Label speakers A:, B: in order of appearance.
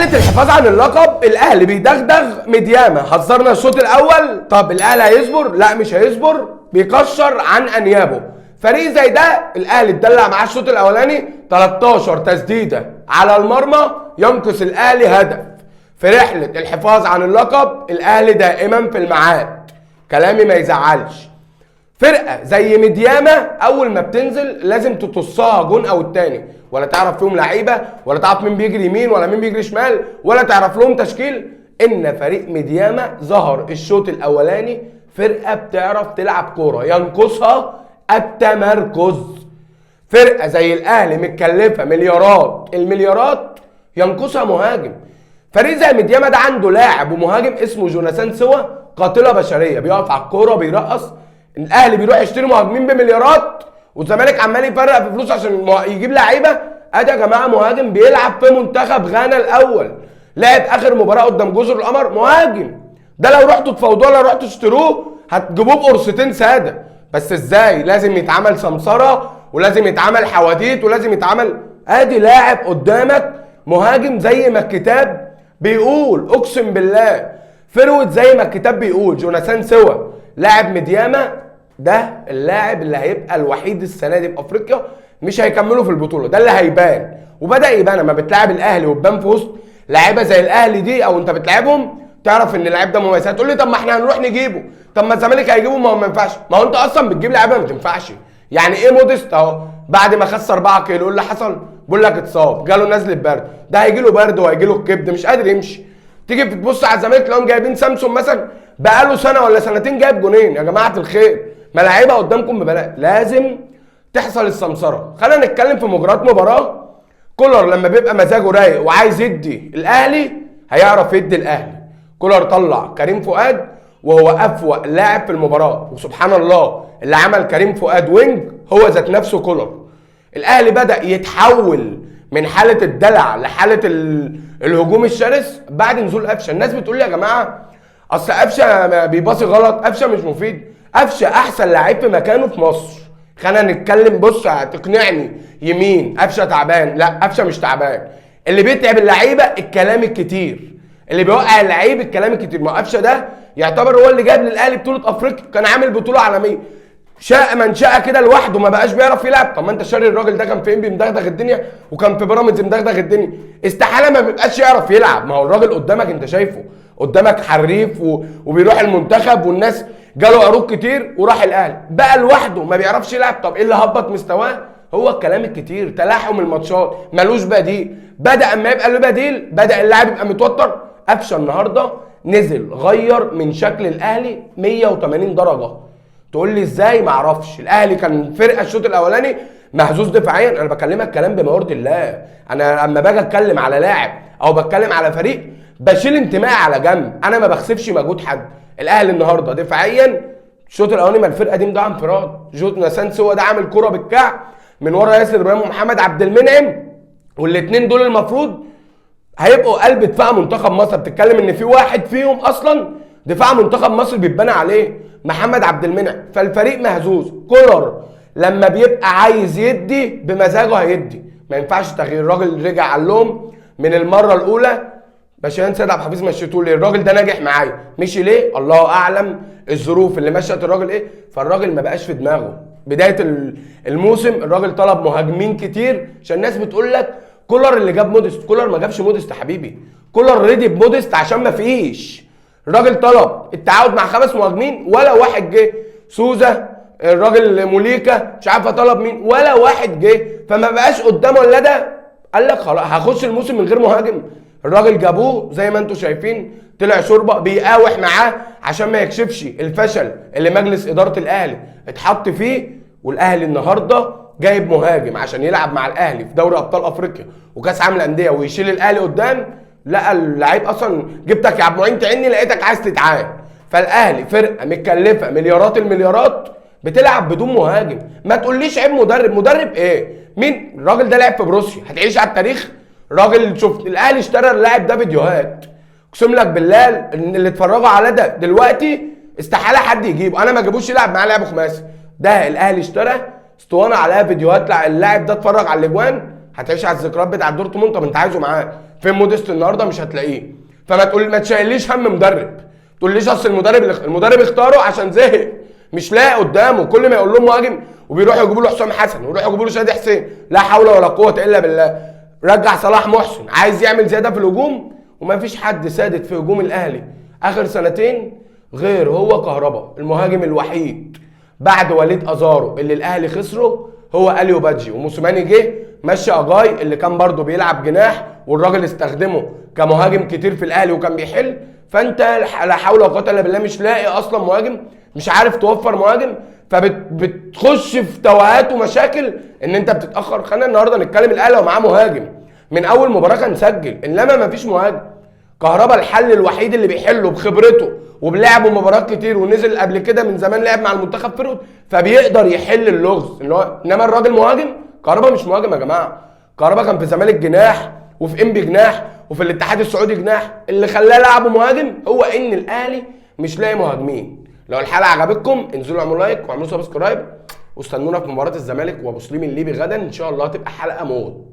A: رحلة الحفاظ عن اللقب الاهلي بيدغدغ مديامة. حذرنا الشوط الاول، طب الاهلي هيصبر؟ لا مش هيصبر، بيكشر عن انيابه. فريق زي ده الاهلي اتدلع معاه الشوط الاولاني 13 تسديدة على المرمى ينقص الاهلي هدف. في رحلة الحفاظ عن اللقب الاهلي دائما في الميعاد، كلامي ما يزعلش. فرقه زي مديامه اول ما بتنزل لازم تطصها جون او التاني، ولا تعرف فيهم لعيبه، ولا تعرف مين بيجري يمين ولا مين بيجري شمال، ولا تعرف لهم تشكيل. ان فريق مديامه ظهر الشوط الاولاني فرقه بتعرف تلعب كوره ينقصها التمركز. فرقه زي الاهلي متكلفه مليارات المليارات ينقصها مهاجم. فريق زي مديامه ده عنده لاعب ومهاجم اسمه جوناثان سوا، قاتله بشريه، بيقف على الكوره بيرقص. الاهلي بيروح يشتري مهاجمين بمليارات، والزمالك عمال يفرق في فلوس عشان يجيب لعيبه. ادي يا جماعه مهاجم بيلعب في منتخب غانا الاول، لعب اخر مباراه قدام جزر القمر مهاجم. ده لو رحتوا تفاوضوه ولا رحتوا تشتروه هتجيبوه بقرصتين ساده. بس ازاي؟ لازم يتعمل سمسره، ولازم يتعمل حواديت، ولازم يتعمل. ادي لاعب قدامك مهاجم زي ما الكتاب بيقول، اقسم بالله فروت زي ما الكتاب بيقول. جوناثان سوا لاعب مديامه، ده اللاعب اللي هيبقى الوحيد السنه دي في افريقيا مش هيكملوا في البطوله، ده اللي هيبان وبدا يبان. لما بتلاعب الاهلي وتبان في وسط لعيبه زي الاهلي دي، او انت بتلاعبهم تعرف ان اللاعب ده مميزات. تقول لي طب ما احنا هنروح نجيبه، طب ما الزمالك هيجيبه. ما هو ما ينفعش، ما هو انت اصلا بتجيب لعيبه ما تنفعش. يعني ايه موديست اهو بعد ما خس 4 كيلو اللي حصل؟ بقول لك اتصاب، جاله نزله برد، ده هيجي له برد وهيجي له الكبد مش قادر يمشي. تيجي تبص على الزمالك تلاقيهم جايبين سامسون مثلا بقاله سنه ولا سنتين جايب جونين. يا جماعه الخير ما لعيبه قدامكم ببلاش، لازم تحصل السمسره. خلينا نتكلم في مجريات مباراه. كولر لما بيبقى مزاجه رايق وعايز يدي الاهلي هيعرف يدي الاهلي. كولر طلع كريم فؤاد وهو افوق لاعب في المباراه، وسبحان الله اللي عمل كريم فؤاد وينج هو ذات نفسه كولر. الاهلي بدا يتحول من حاله الدلع لحاله الهجوم الشرس بعد نزول قفشه. الناس بتقول لي يا جماعه اصل قفشه بيباصي غلط، قفشه مش مفيد. قفشه احسن لعيب في مكانه في مصر. خلينا نتكلم، بص هتقنعني يمين قفشه تعبان، لا قفشه مش تعبان. اللي بيتعب اللعيبه الكلام الكتير، اللي بيوقع اللعيب الكلام الكتير. ما قفشه ده يعتبر هو اللي جاب للاهلي بطوله افريقيا، كان عامل بطوله عالميه. شاء من شاء كده لوحده ما بقاش بيعرف يلعب. طب ما انت شاري الراجل ده كان في انبي مدغدغ الدنيا، وكان في بيراميدز مدغدغ الدنيا. استحاله ما بيبقاش يعرف يلعب. ما هو الراجل قدامك انت شايفه، قدامك حريف وبيروح المنتخب، والناس جاله عروض كتير وراح الاهلي. بقى لوحده ما بيعرفش يلعب. طب ايه اللي هبط مستواه؟ هو الكلام الكتير، تلاحم الماتشات، ملوش بديل. بدا اما يبقى له بديل بدا اللاعب يبقى متوتر. قفشه النهارده نزل غير من شكل الاهلي 180 درجه. تقول لي ازاي؟ ما اعرفش. الاهلي كان فرقه الشوط الاولاني مهزوز دفاعيا. انا بكلمك كلام بما يرضي الله. انا لما باجي اتكلم على لاعب او بتكلم على فريق بشيل انتمائي على جنب، انا ما بخسفش مجهود حد. الاهلي النهارده دفاعيا الشوط الاولاني ما الفرقه دي مضيعه انفراد. جوناثان سوا ده عامل كوره بالكعب من ورا ياسر ابراهيم ومحمد عبد المنعم، والاثنين دول المفروض هيبقوا قلب دفاع منتخب مصر. بتتكلم ان في واحد فيهم اصلا دفاع منتخب مصر بيتبنى عليه، محمد عبد المنعم. فالفريق مهزوز. كولر لما بيبقى عايز يدي بمزاجه هيدي، ما ينفعش تغيير. الراجل رجع قال لهم من المره الاولى باشمهندس سيد عبد الحفيظ مشيتوه ليه؟ الراجل ده ناجح معايا. مشي ليه؟ الله اعلم الظروف اللي مشت الراجل ايه. فالراجل ما بقاش في دماغه. بدايه الموسم الراجل طلب مهاجمين كتير عشان الناس بتقول لك كولر اللي جاب موديست. كولر ما جابش موديست يا حبيبي، كولر ريدي بموديست عشان ما فيش. الراجل طلب التعاقد مع 5 مهاجمين ولا واحد جه. سوزا، الراجل موليكا، مش عارفه طلب مين، ولا واحد جه. فما بقاش قدامه الا ده. قال لك خلاص هخش الموسم من غير مهاجم. الراجل جابوه زي ما انتم شايفين، طلع شوربه بيقاوح معاه عشان ما يكشفش الفشل اللي مجلس اداره الاهلي اتحط فيه. والاهلي النهارده جايب مهاجم عشان يلعب مع الاهلي في دوري ابطال افريقيا وكاس عالم الانديه ويشيل الاهلي قدام. لا اللعيب اصلا جبتك يا عبد المعين تعني لقيتك عايز تتعاد. فالاهلي فرقه متكلفه مليارات المليارات بتلعب بدون مهاجم. ما تقوليش عيب مدرب. مدرب ايه؟ مين الراجل ده؟ لعب في بروسيا، هتعيش على التاريخ. راجل شفت الاهلي اشترى اللاعب ده فيديوهات، اقسم لك بالله اللي اتفرجوا على ده دلوقتي استحاله حد يجيبه. انا ما جابوش يلعب معاه لعب خماسي. ده الاهلي اشترى اسطوانه عليها فيديوهات اللاعب ده، اتفرج على الاجوان هتعيش على الذكريات بتاع دورتموند. طب انت عايزه معاه فين موديست النهارده؟ مش هتلاقيه. ما تشيليش هم مدرب، ما تقوليش اصل المدرب اختاره عشان زهق مش لاقي قدامه. كل ما يقول لهم مهاجم وبيروحوا يجيبوا له حسام حسن ويروحوا يجيبوا له شادي حسين. لا حول ولا قوه الا بالله. رجع صلاح محسن، عايز يعمل زياده في الهجوم، وما فيش حد سادت في هجوم الاهلي اخر سنتين غير هو كهربا. المهاجم الوحيد بعد وليد ازارو اللي الاهلي خسره هو اليو بادجي. وموسيماني جه مشي اجاي اللي كان برضه بيلعب جناح، والراجل استخدمه كمهاجم كتير في الاهلي وكان بيحل. فانت لا حول ولا قوه الا بالله مش لاقي اصلا مهاجم، مش عارف توفر مهاجم، فبتخش في توهات ومشاكل ان انت بتتاخر. خلينا النهارده نتكلم الاهلي ومعاه مهاجم من اول مباراه كان سجل، انما ما فيش مهاجم. كهربا الحل الوحيد اللي بيحله بخبرته وبلعبه مباريات كتير، ونزل قبل كده من زمان لعب مع المنتخب فرقه، فبيقدر يحل اللغز اللي هو. انما الراجل مهاجم، كهربا مش مهاجم يا جماعه. كهربا كان في الزمالك جناح، وفي انبي جناح، وفي الاتحاد السعودي جناح. اللي خلاه لعبه مهاجم هو ان الاهلي مش لاقي مهاجمين. لو الحلقه عجبتكم انزلوا اعملوا لايك واعملوا سبسكرايب، واستنونا في مباراه الزمالك وابو سليم الليبي غدا ان شاء الله. هتبقى حلقه موت.